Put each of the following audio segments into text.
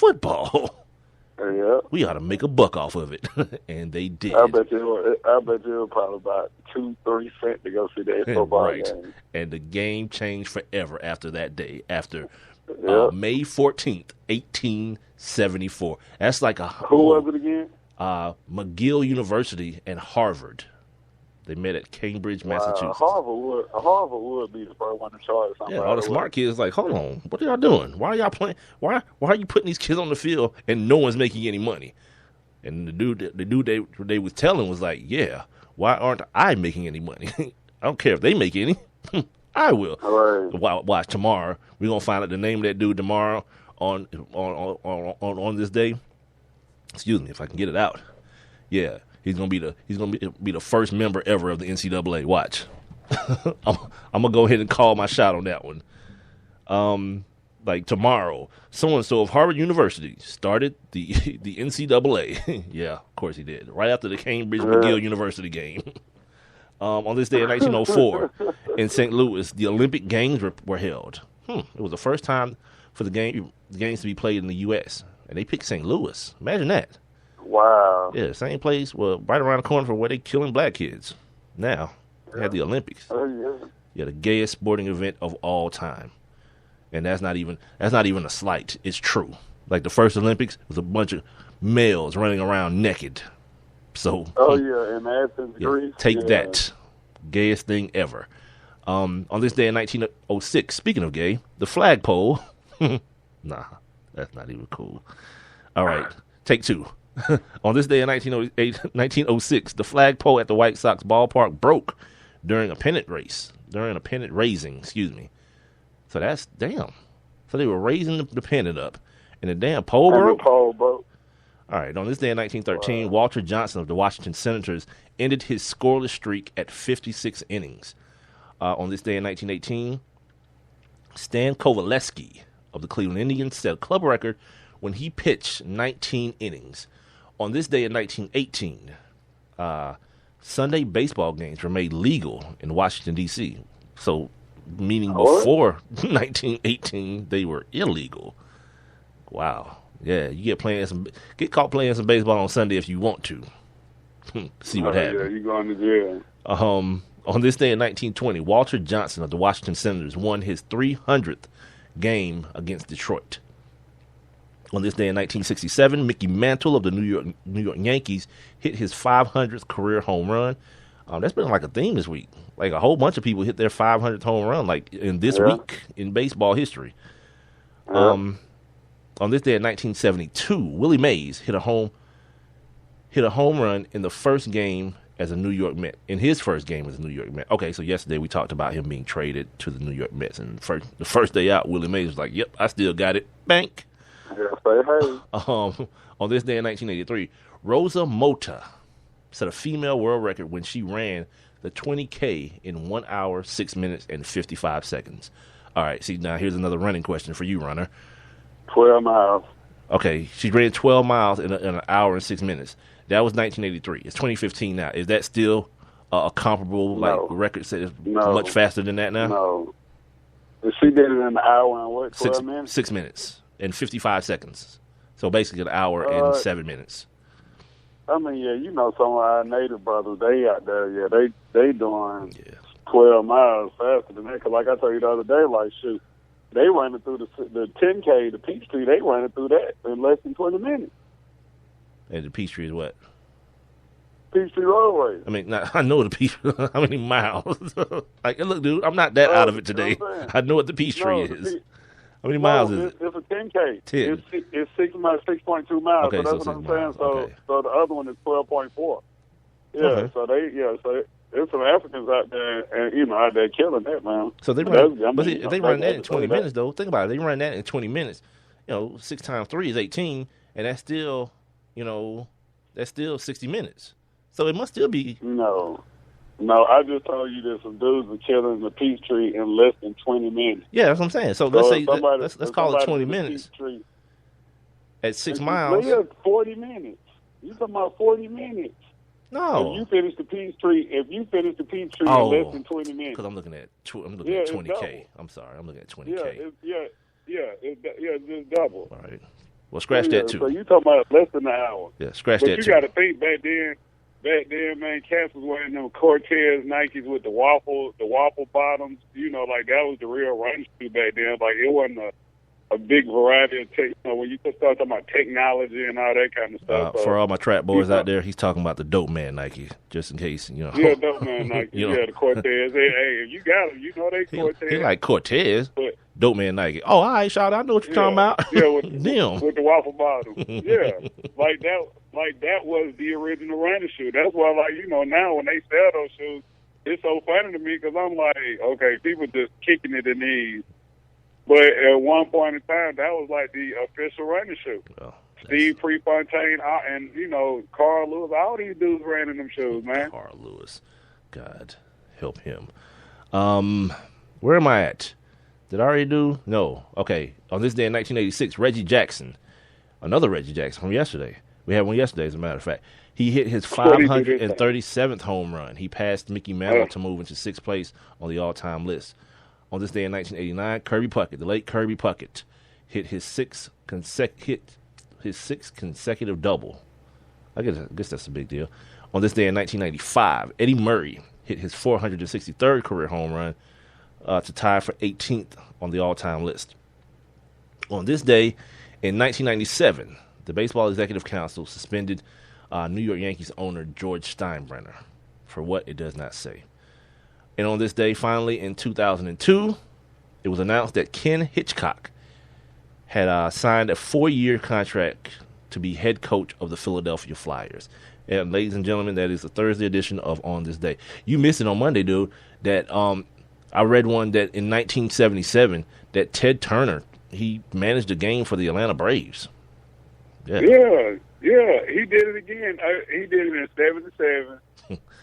football. Yeah. We ought to make a buck off of it. And they did. I bet you it was probably about 2-3 cents to go see that football game. And the game changed forever after that day, after May 14th, 1874. That's like a... Who was it again? McGill University and Harvard. They met at Cambridge, Massachusetts. Harvard would be the first one to charge something. Yeah, all the smart kids like, hold on, what are y'all doing? Why are y'all playing? Why are you putting these kids on the field and no one's making any money? And the dude they was telling was like, yeah, why aren't I making any money? I don't care if they make any. I will. Right. Watch tomorrow. We're gonna find out the name of that dude tomorrow on this day. Excuse me, if I can get it out. Yeah. He's gonna be the first member ever of the NCAA. Watch, I'm gonna go ahead and call my shot on that one. Like tomorrow, so and so of Harvard University started the NCAA. Yeah, of course he did. Right after the Cambridge McGill University game. On this day in 1904, in St. Louis, the Olympic Games were held. It was the first time for the games to be played in the U.S. and they picked St. Louis. Imagine that. Wow. Yeah, same place, well, right around the corner from where they killing black kids. Now, they had the Olympics. Oh, yeah. Yeah, the gayest sporting event of all time. And that's not even a slight. It's true. Like the first Olympics was a bunch of males running around naked. So in Athens, Greece. Take that. Gayest thing ever. On this day in 1906, speaking of gay, the flagpole. Nah, that's not even cool. All right, take two. On this day in 1906, the flagpole at the White Sox ballpark broke during a pennant raising, excuse me. So that's, damn. So they were raising the pennant up, and the damn pole broke? All right, on this day in 1913, Walter Johnson of the Washington Senators ended his scoreless streak at 56 innings. On this day in 1918, Stan Kovaleski of the Cleveland Indians set a club record when he pitched 19 innings. On this day in 1918, Sunday baseball games were made legal in Washington, D.C. So, meaning before 1918, they were illegal. Wow. Yeah, you get caught playing some baseball on Sunday if you want to. See what happens. Yeah, you're going to jail. On this day in 1920, Walter Johnson of the Washington Senators won his 300th game against Detroit. On this day in 1967, Mickey Mantle of the New York Yankees hit his 500th career home run. That's been like a theme this week. Like a whole bunch of people hit their 500th home run like in this week in baseball history. On this day in 1972, Willie Mays hit a home run in the first game as a New York Met. In his first game as a New York Met. Okay, so yesterday we talked about him being traded to the New York Mets, and the first day out, Willie Mays was like, "Yep, I still got it." Bank. Yeah, say hey. On this day in 1983, Rosa Mota set a female world record when she ran the 20K in 1 hour, 6 minutes, and 55 seconds. All right, see, now here's another running question for you, runner. 12 miles. Okay, she ran 12 miles in an hour and 6 minutes. That was 1983. It's 2015 now. Is that still a comparable record set much faster than that now? No. She did it in an hour and what, 12 minutes? 6 minutes and 55 seconds. So basically an hour and 7 minutes. I mean, yeah, you know some of our native brothers, they out there, yeah, they doing 12 miles faster than that. Because like I told you the other day, like, shoot, they running through the 10K, the Peachtree, they running through that in less than 20 minutes. And the Peachtree is what? Peachtree Roadway. I mean, I know the Peachtree. How many miles? Like, look, dude, I'm not that out of it today. I know what the Peachtree is. How many miles is it? It's a 10K. 10. It's 6.2 miles. Okay, so that's what I'm saying. So the other one is 12.4. Yeah. Okay. So there's some Africans out there, and out there killing that, man. So they run. If they run that in 20 minutes, though, think about it. They run that in 20 minutes. 6 times 3 is 18, and that's still, that's still 60 minutes. So it must still be. No, I just told you that some dudes are killing the Peachtree in less than 20 minutes. Yeah, that's what I'm saying. So let's call it 20 minutes. At 6 miles. Yeah, 40 minutes. You talking about 40 minutes? No. If you finish the Peachtree in less than 20 minutes. Because I'm looking at 20K. I'm sorry, I'm looking at 20K. It's just double. All right. Well, scratch that too. So you talking about less than an hour? Yeah, scratch but that you too. got to think back then, man, cats was wearing them Cortez Nikes with the waffle bottoms. You know, like that was the real running shoe back then. Like it wasn't a big variety of tech. You know, when you start talking about technology and all that kind of stuff. For all my trap boys out there, he's talking about the Dope Man Nike, just in case, you know. Yeah, Dope Man Nike. The Cortez. Hey, if you got them, you know they Cortez. He like Cortez. But, Dope Man Nike. Oh, all right, shout out. I know what you're talking about. Yeah, with the waffle bottom. Yeah, like that was the original running shoe. That's why, like, you know, now when they sell those shoes, it's so funny to me because I'm like, okay, people just kicking it in these. But at one point in time, that was like the official running shoe. Well, Steve Prefontaine and, you know, Carl Lewis, all these dudes ran in them shoes, man. Carl Lewis. God help him. Where am I at? Did I already do? No. Okay. On this day in 1986, Reggie Jackson, another Reggie Jackson from yesterday. We had one yesterday, as a matter of fact. He hit his 537th home run. He passed Mickey Mantle to move into 6th place on the all-time list. On this day in 1989, Kirby Puckett, the late Kirby Puckett, hit his sixth consecutive double. I guess that's a big deal. On this day in 1995, Eddie Murray hit his 463rd career home run to tie for 18th on the all-time list. On this day in 1997, the Baseball Executive Council suspended New York Yankees owner George Steinbrenner for what it does not say. And on this day, finally, in 2002, it was announced that Ken Hitchcock had signed a 4-year contract to be head coach of the Philadelphia Flyers. And ladies and gentlemen, that is the Thursday edition of On This Day. You missed it on Monday, dude. That I read one that in 1977 that Ted Turner, he managed a game for the Atlanta Braves. Yeah, he did it again. He did it in 77.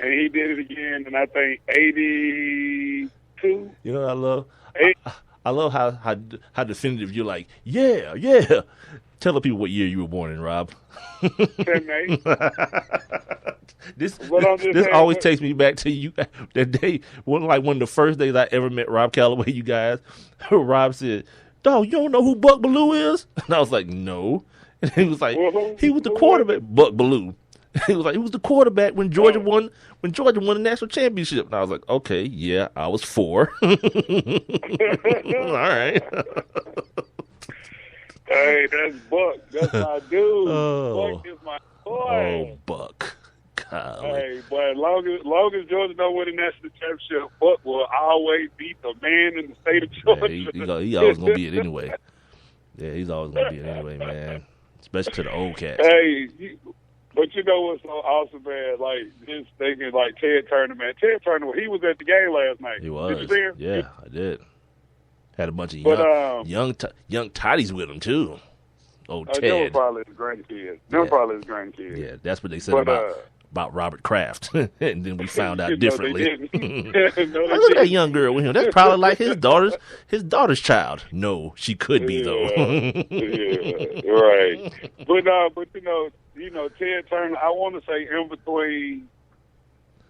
And he did it again in, I think, 82. You know what I love? I love how definitive you're like, yeah. Tell the people what year you were born in, Rob. 78. This always takes me back to you. That day, one of the first days I ever met Rob Calloway, you guys. Rob said, "Dog, you don't know who Buck Bellew is?" And I was like, "No." And he was like, "He was the quarterback, Buck Bellew." He was like, he was the quarterback when Georgia won the national championship. And I was like, okay, yeah, I was 4. All right. Hey, that's Buck. That's my dude. Buck is my boy. Oh, Buck. Golly. Hey, but as long as Georgia don't win the national championship, Buck will always be the man in the state of Georgia. Yeah, he always going to be it anyway. Yeah, he's always going to be it anyway, man. Especially to the old cats. Hey, but you know what's so awesome, man? Like, just thinking, like, Ted Turner, man. Ted Turner, he was at the game last night. He was. Did you see him? Yeah, I did. Had a bunch of young toddies with him, too. Oh, Ted. They were probably his grandkids. Yeah, that's what they said about Robert Kraft. And then we found out differently. Look at that young girl with him. That's probably like his daughter's child. No, she could be, though. Yeah, right. But you know, Ted Turner, I want to say in between,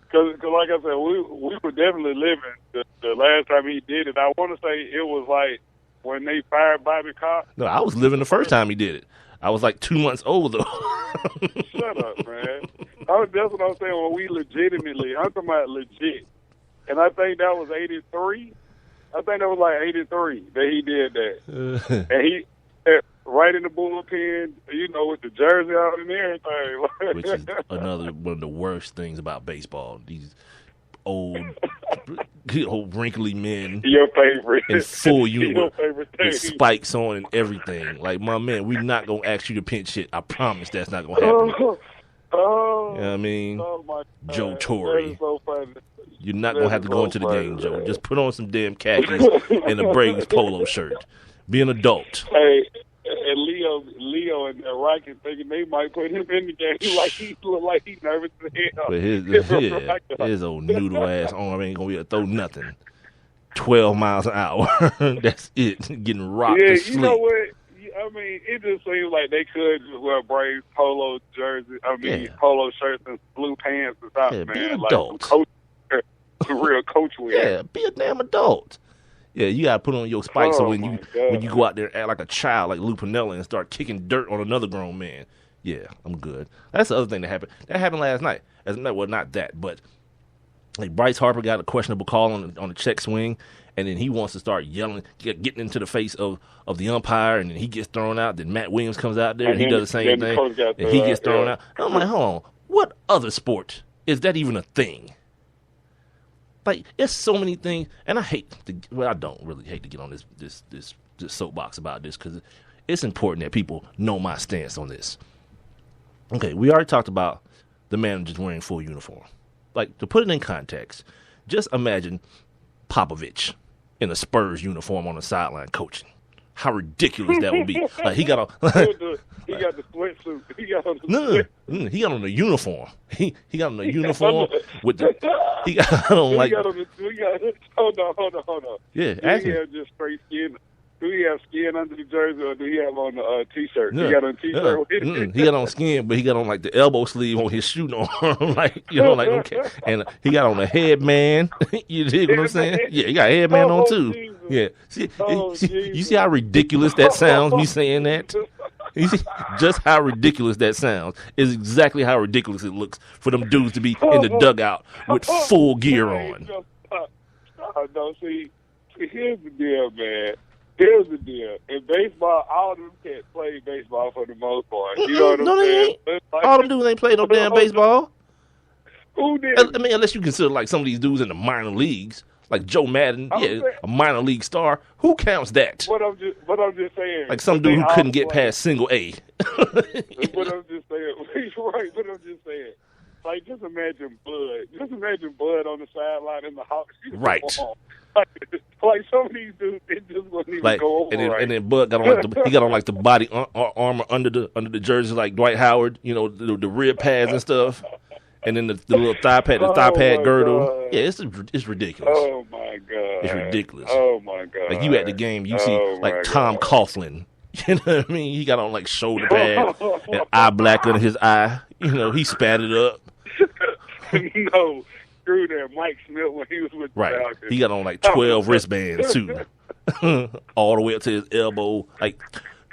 because like I said, we were definitely living the last time he did it. I want to say it was like when they fired Bobby Cox. No, I was living the first time he did it. I was like 2 months old, though. Shut up, man. That's what I'm saying. When we legitimately, I'm talking about legit. And I think that was 83. I think that was like 83 that he did that. And he, right in the bullpen, you know, with the jersey on and everything. Which is another one of the worst things about baseball. These old wrinkly men. Your favorite. In full uniform with spikes on and everything. Like, my man, we're not going to ask you to pinch hit. I promise that's not going to happen. You know what I mean? Joe Torre. That is so funny. You're not going to have to go into the game, Joe. Just put on some damn khakis and a Braves polo shirt. Be an adult. Hey, and Leo and Rocket thinking they might put him in the game like he look like he's nervous as hell. But his old noodle ass arm ain't gonna be able to throw nothing. 12 miles an hour. That's it. Getting rocked to sleep. You know what? I mean, it just seems like they could just wear Braves polo jerseys. Polo shirts and blue pants and stuff, man. Be an adult. Like real coach wear. Yeah, be a damn adult. Yeah, you gotta put on your spikes so Oh, when my you God. go out there and act like a child, like Lou Pinella, and start kicking dirt on another grown man. Yeah, I'm good. That's the other thing that happened. That happened last night. Well, not that, but like Bryce Harper got a questionable call on the check swing, and then he wants to start yelling, getting into the face of the umpire, and then he gets thrown out. Then Matt Williams comes out there and he does the same then the thing, coach got and he thrown gets out, thrown yeah. out. I'm like, hold on, what other sport is that even a thing? Like, there's so many things, and I don't really hate to get on this soapbox about this because it's important that people know my stance on this. Okay, we already talked about the managers wearing full uniform. Like, to put it in context, just imagine Popovich in a Spurs uniform on the sideline coaching. How ridiculous that would be! Like, he got on. He got the sweatsuit. He got on the He got on the uniform. He got on the uniform with the. He got on like. Hold on. Yeah, Do ask he me. have just straight skin? Do he have skin under the jersey, or do he have on the t-shirt? Yeah. He got on a t-shirt. With it? He got on skin, but he got on like the elbow sleeve on his shooting arm, like like okay. And he got on a headband. You dig what I'm saying? Yeah, he got a headband on too. Jesus. Yeah, see, Jesus. you see how ridiculous that sounds? Me saying that. You see just how ridiculous that sounds is exactly how ridiculous it looks for them dudes to be in the dugout with full gear on. No, see, here's the deal, man. Here's the deal. In baseball, all of them can't play baseball for the most part. You know what I'm saying? Like, All them dudes ain't played no damn baseball. who did? I mean, unless you consider like some of these dudes in the minor leagues, like Joe Madden, a minor league star. Who counts that? What I'm just saying. Like some dude who couldn't get past single A. What I'm just saying. Right, what I'm just saying. Like, just imagine Bud. Just imagine Bud on the sideline in the Hawks. Right. Like some of these dudes, it just wouldn't even Like, go over right. and then Bud got on like he got on like the body armor under the jersey like Dwight Howard, you know, the rib pads and stuff, and then the little thigh pad girdle. God. Yeah, it's ridiculous. Oh my God. It's ridiculous. Oh my God. Like you at the game, you see like my Tom God. Coughlin. You know what I mean? He got on like shoulder pad and eye black under his eye. You know, he spatted up. No, screw that. Mike Smith when he was with the Right. Falcons. He got on like 12 wristbands too. All the way up to his elbow. Like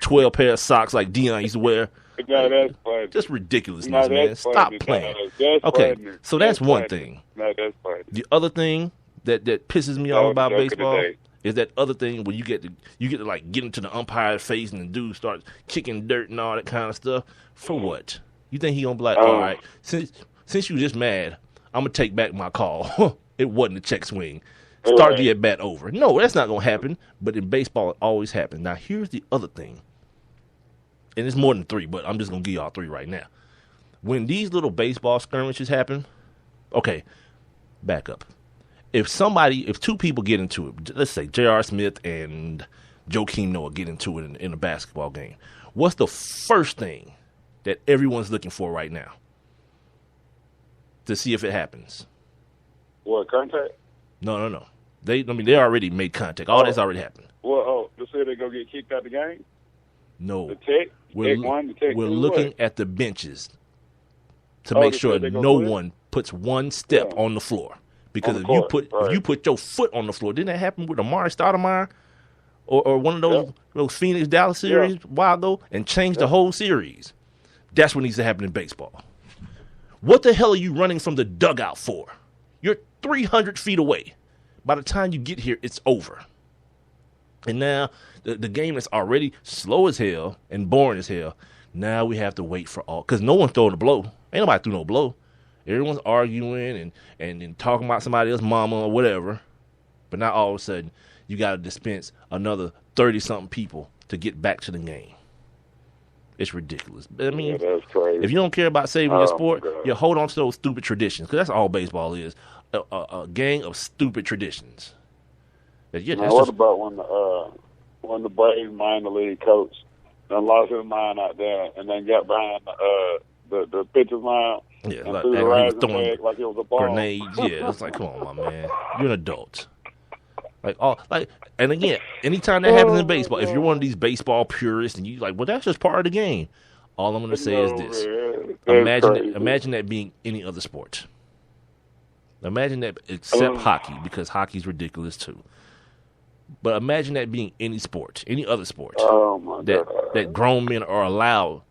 12 pair of socks like Dion used to wear. No, that's funny. Just ridiculousness, No, man. that's Stop funny. playing. No, that's Okay, funny. so that's one funny. thing. No, that's funny. The other thing that pisses me That off was about the joke of the baseball day. is that other thing where you get to like get into the umpire's face and the dude starts kicking dirt and all that kind of stuff. For what? You think he gonna be like, all right, since you just mad, I'm gonna take back my call. It wasn't a check swing. Start the at bat over. No, that's not gonna happen. But in baseball, it always happens. Now here's the other thing, and it's more than three, but I'm just gonna give y'all three right now. When these little baseball skirmishes happen, okay, back up. If two people get into it, let's say J.R. Smith and Joakim Noah get into it in a basketball game, what's the first thing that everyone's looking for right now to see if it happens? What, contact? No. They already made contact. All that's already happened. Well, to say they're going to get kicked out the game? No. The tech? We're looking at the benches to make sure no one puts one step on the floor. Because if you put your foot on the floor, didn't that happen with Amari Stoudemire or one of those Phoenix Dallas series a while ago and changed the whole series? That's what needs to happen in baseball. What the hell are you running from the dugout for? You're 300 feet away. By the time you get here, it's over. And now the game is already slow as hell and boring as hell. Now we have to wait for all, because no one's throwing a blow. Ain't nobody threw no blow. Everyone's arguing and talking about somebody else's mama or whatever. But now all of a sudden, you got to dispense another 30-something people to get back to the game. It's ridiculous. I mean, that's crazy. If you don't care about saving your sport, you hold on to those stupid traditions, because that's all baseball is, a gang of stupid traditions. What about when the Braves minor league coach done lost his mind out there and then got behind the pitcher's line and threw the rising leg like it was a ball? Grenades. Yeah, it's like, come on, my man. You're an adult. And again, anytime that happens in baseball, if you're one of these baseball purists and you like, well, that's just part of the game. All I'm going to say is this: imagine that being any other sport. Imagine that, except hockey, because hockey's ridiculous too. But imagine that being any sport, any other sport, Oh my that God. that grown men are allowed